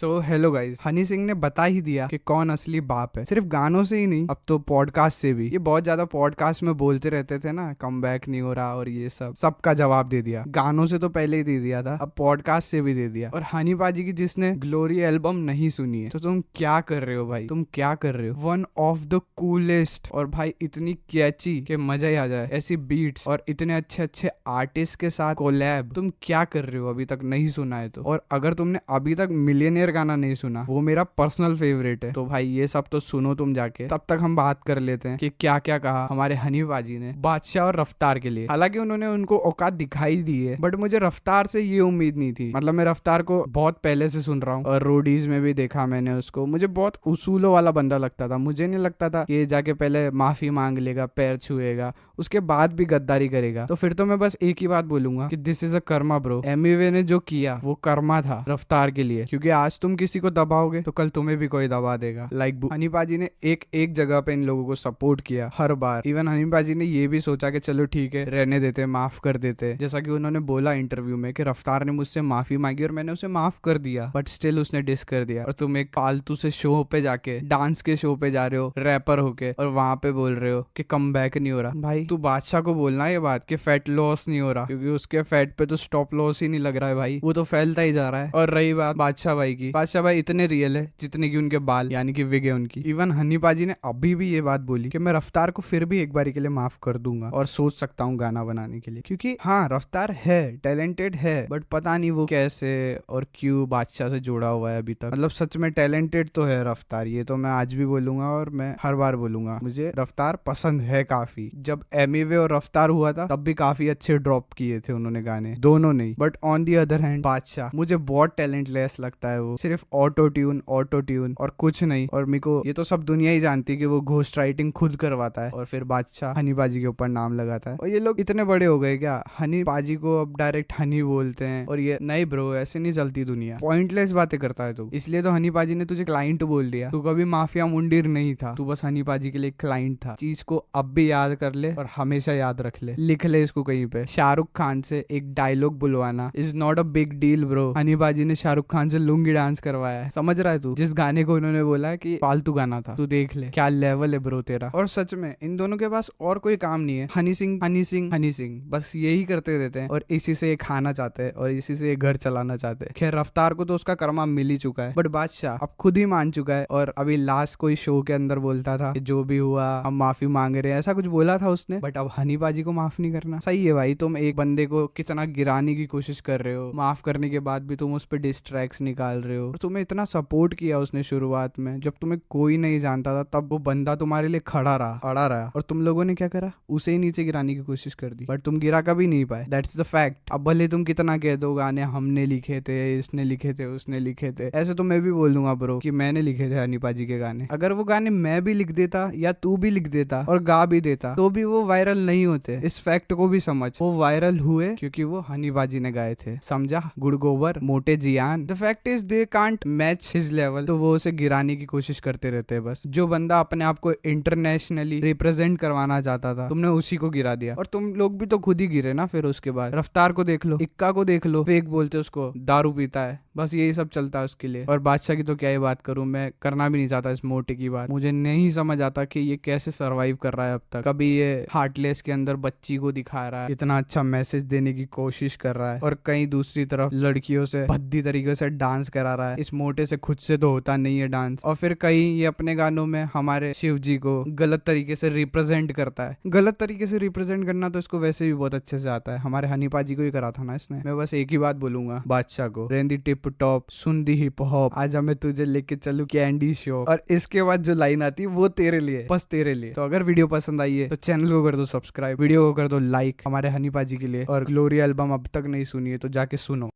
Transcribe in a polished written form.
So hello guys, Honey Singh ने बता ही दिया कि कौन असली बाप है। सिर्फ गानों से ही नहीं, अब तो पॉडकास्ट से भी। ये बहुत ज्यादा पॉडकास्ट में बोलते रहते थे ना, कम बैक नहीं हो रहा और ये सबका जवाब दे दिया। गानों से तो पहले ही दे दिया था, अब पॉडकास्ट से भी दे दिया। और हनी पाजी की जिसने ग्लोरी एल्बम नहीं सुनी है, तो तुम क्या कर रहे हो भाई, तुम क्या कर रहे हो। वन ऑफ द कूलेस्ट, और भाई इतनी कैची कि मजा ही आ जाए ऐसी बीट्स, और इतने अच्छे अच्छे आर्टिस्ट के साथ कोलैब। तुम क्या कर रहे हो, अभी तक नहीं सुना है तो। और अगर तुमने अभी तक मिलियनेयर गाना नहीं सुना, वो मेरा पर्सनल फेवरेट है, तो भाई ये सब तो सुनो तुम जाके। तब तक हम बात कर लेते हैं कि क्या क्या कहा हमारे हनी बाजी ने बादशाह और रफ्तार के लिए। हालांकि उन्होंने उनको औकात दिखाई दी है, बट मुझे रफ्तार से ये उम्मीद नहीं थी। मतलब मैं रफ्तार को बहुत पहले से सुन रहा हूँ और रोडीज में भी देखा मैंने उसको। मुझे बहुत उसूलों वाला बंदा लगता था। मुझे नहीं लगता था कि ये जाके पहले माफी मांग लेगा, पैर छुएगा, उसके बाद भी गद्दारी करेगा। तो फिर तो मैं बस एक ही बात बोलूंगा कि this is a Karma bro. Amway ने जो किया वो कर्मा था रफ्तार के लिए, क्योंकि आज तुम किसी को दबाओगे तो कल तुम्हें भी कोई दबा देगा। लाइक हनी पाजी ने एक एक जगह पे इन लोगों को सपोर्ट किया हर बार। इवन हनी पाजी ने ये भी सोचा कि चलो ठीक है, रहने देते, माफ कर देते। जैसा कि उन्होंने बोला इंटरव्यू में कि रफ्तार ने मुझसे माफी मांगी और मैंने उसे माफ कर दिया, बट स्टिल उसने डिस कर दिया। और तुम एक फालतू से शो पे जाके, डांस के शो पे जा रहे हो रैपर होके, और वहां पे बोल रहे हो कि कम बैक नहीं हो रहा। भाई तू बादशाह को बोलना ये बात कि फैट लॉस नहीं हो रहा, क्योंकि उसके फैट पे तो स्टॉप लॉस ही नहीं लग रहा है भाई, वो तो फैलता ही जा रहा है। और रही बात बादशाह भाई की, बादशाह भाई इतने रियल है जितने की उनके बाल, यानी कि विग है उनकी। इवन हनी पाजी ने अभी भी ये बात बोली कि मैं रफ्तार को फिर भी एक बारी के लिए माफ कर दूंगा और सोच सकता हूँ गाना बनाने के लिए। क्योंकि हाँ, रफ्तार है, टैलेंटेड है, बट पता नहीं वो कैसे और क्यों बादशाह से जुड़ा हुआ है अभी तक। मतलब सच में टैलेंटेड तो है रफ्तार, ये तो मैं आज भी बोलूंगा और मैं हर बार बोलूंगा। मुझे रफ्तार पसंद है काफी। जब एमिवे और रफ्तार हुआ था तब भी काफी अच्छे ड्रॉप किए थे उन्होंने गाने, दोनों नहीं। But on the other hand बादशाह मुझे बहुत टैलेंटलेस लगता है। वो सिर्फ ऑटो ट्यून और कुछ नहीं। और मेरे को ये तो सब दुनिया ही जानती है कि वो घोस्ट राइटिंग खुद करवाता है और फिर बादशाह हनी पाजी के ऊपर नाम लगाता है। और ये लोग इतने बड़े हो गए क्या, हनी पाजी को अब डायरेक्ट हनी बोलते हैं। और ये नहीं ब्रो, ऐसे नहीं चलती दुनिया, पॉइंटलेस बातें करता है तू। इसलिए तो हनी पाजी ने तुझे क्लाइंट बोल दिया। तू कभी माफिया मुंडीर नहीं था, तू बस हनी पाजी के लिए क्लाइंट था। चीज को अब भी याद कर ले और हमेशा याद रख ले, लिख ले इसको कहीं पे। शाहरुख खान से एक डायलॉग बुलवाना is not a big deal bro. Honey Paaji ने शाहरुख खान से लुंगी डांस करवाया है, समझ रहा है तू। जिस गाने को उन्होंने बोला कि फालतू गाना था, तू देख ले क्या लेवल है ब्रो तेरा। और सच में इन दोनों के पास और कोई काम नहीं है। हनी सिंह हनी सिंह हनी सिंह, बस यही करते रहते हैं और इसी से ये खाना चाहते हैं और इसी से ये घर चलाना चाहते हैं। खैर रफ्तार को तो उसका कर्मा मिल ही चुका है, बट बादशाह अब खुद ही मान चुका है। और अभी लास्ट कोई शो के अंदर बोलता था कि जो भी हुआ हम माफी मांग रहे हैं, ऐसा कुछ बोला था उसने। बट अब हनी पाजी को माफ नहीं करना सही है भाई। तुम एक बंदे को कितना गिराने की कोशिश कर रहे हो, माफ करने के बाद भी तुम उस पर डिस्ट्रैक्ट्स निकाल रहे हो। और तुम्हें इतना सपोर्ट किया उसने शुरुआत में, जब तुम्हें कोई नहीं जानता था, तब वो बंदा तुम्हारे लिए खड़ा रहा, अड़ा रहा। और तुम लोगों ने क्या करा, उसे ही नीचे गिराने की कोशिश कर दी, बट तुम गिरा कभी नहीं पाए। That's the fact. अब भले तुम कितना कह दो गाने हमने लिखे थे, इसने लिखे थे, उसने लिखे थे, ऐसे तो मैं भी बोल दूंगा ब्रो कि मैंने लिखे थे हनी पाजी के गाने। अगर वो गाने मैं भी लिख देता या तू भी लिख देता और गा भी देता, तो भी वो वायरल नहीं होते। इस फैक्ट को भी समझ, वो वायरल हुए क्योंकि वो हनी पाजी ने गाए थे, समझा। गुड़ गोबर मोटे जियान। The fact is they can't match his level, तो वो उसे गिराने की कोशिश करते रहते हैं बस। जो बंदा अपने आप को इंटरनेशनली रिप्रेजेंट करवाना चाहता था, तुमने उसी को गिरा दिया। और तुम लोग भी तो खुद ही गिरे ना फिर उसके बाद। रफ्तार को देख लो, इक्का को देख लो, फेक बोलते उसको, दारू पीता है, बस यही सब चलता है उसके लिए। और बादशाह की तो क्या ही बात करूं, मैं करना भी नहीं चाहता इस मोटे की बात। मुझे नहीं समझ आता कि ये कैसे सरवाइव कर रहा है अब तक। कभी ये हार्टलेस के अंदर बच्ची को दिखा रहा है, इतना अच्छा मैसेज देने की कोशिश कर रहा है, और कहीं दूसरी तरफ लड़कियों से भद्दी तरीके से डांस करा रहा है। इस मोटे से खुद से तो होता नहीं है डांस। और फिर कहीं ये अपने गानों में हमारे शिव जी को गलत तरीके से रिप्रेजेंट करता है। गलत तरीके से रिप्रेजेंट करना तो इसको वैसे भी बहुत अच्छे से आता है, हमारे हनी पाजी को ही करा था ना इसने। मैं बस एक ही बात बोलूंगा बादशाह को, रेंदी टिप टॉप सुन दी हिप हॉप, आज मैं तुझे लेके चलूं कैंडी शो। और इसके बाद जो लाइन आती है वो तेरे लिए, बस तेरे लिए। तो अगर वीडियो पसंद आई है तो चैनल को कर दो सब्सक्राइब, वीडियो को कर दो लाइक हमारे हनी पाजी के लिए। और ग्लोरी एल्बम अब तक नहीं सुनी है तो जाके सुनो।